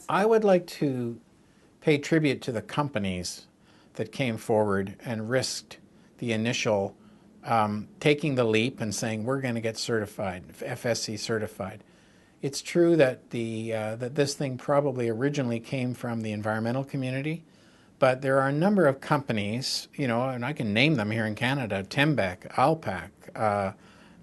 I would like to pay tribute to the companies that came forward and risked the initial taking the leap and saying we're going to get certified, FSC certified. It's true that that this thing probably originally came from the environmental community, but there are a number of companies, you know, and I can name them here in Canada: Tembec, Alpac,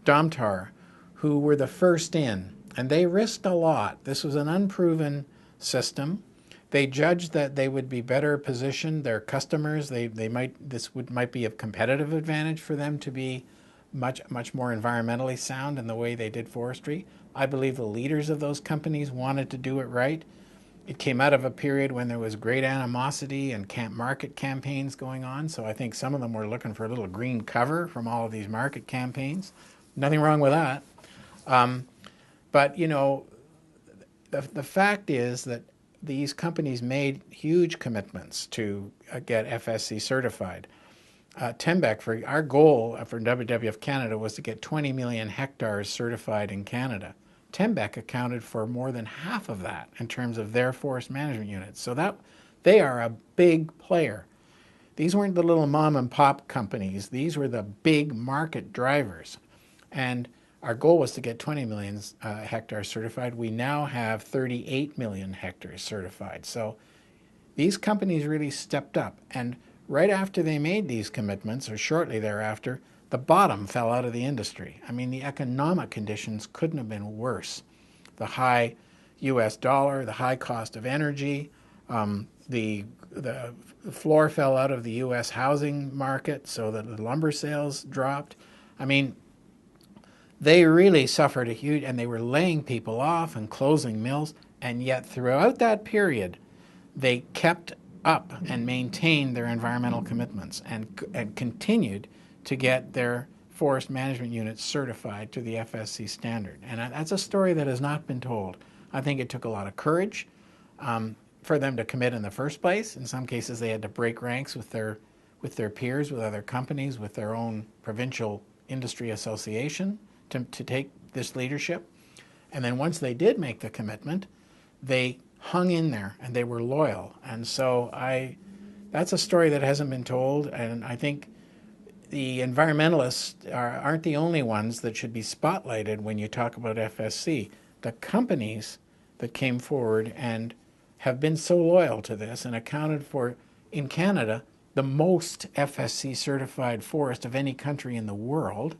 Domtar, who were the first in, and they risked a lot. This was an unproven system. They judged that they would be better positioned. Their customers, might be a competitive advantage for them to be much more environmentally sound in the way they did forestry. I believe the leaders of those companies wanted to do it right. It came out of a period when there was great animosity and market campaigns going on. So I think some of them were looking for a little green cover from all of these market campaigns. Nothing wrong with that. But you know, the fact is that these companies made huge commitments to get FSC certified. Tembec, for our goal for WWF Canada was to get 20 million hectares certified in Canada. Tembec accounted for more than half of that in terms of their forest management units. So that they are a big player. These weren't the little mom and pop companies. These were the big market drivers. And our goal was to get 20 million hectares certified. We now have 38 million hectares certified. So these companies really stepped up. And right after they made these commitments, or shortly thereafter, the bottom fell out of the industry. I mean, the economic conditions couldn't have been worse. The high US dollar, the high cost of energy, the floor fell out of the US housing market so that the lumber sales dropped. I mean, they really suffered a huge, and they were laying people off and closing mills, and yet throughout that period, they kept up and maintained their environmental commitments and continued to get their forest management units certified to the FSC standard. And that's a story that has not been told. I think it took a lot of courage for them to commit in the first place. In some cases, they had to break ranks with their peers, with other companies, with their own provincial industry association to take this leadership. And then once they did make the commitment, they hung in there and they were loyal. And so that's a story that hasn't been told, and I think the environmentalists aren't the only ones that should be spotlighted when you talk about FSC. The companies that came forward and have been so loyal to this and accounted for, in Canada, the most FSC certified forest of any country in the world,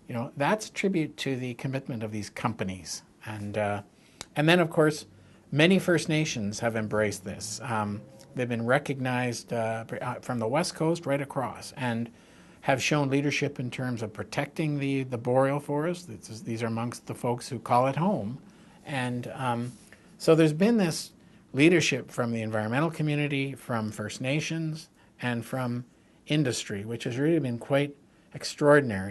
you know, that's a tribute to the commitment of these companies. And then, of course, many First Nations have embraced this. They've been recognized from the West Coast right across and have shown leadership in terms of protecting the boreal forest. These are amongst the folks who call it home. And so there's been this leadership from the environmental community, from First Nations, and from industry, which has really been quite extraordinary.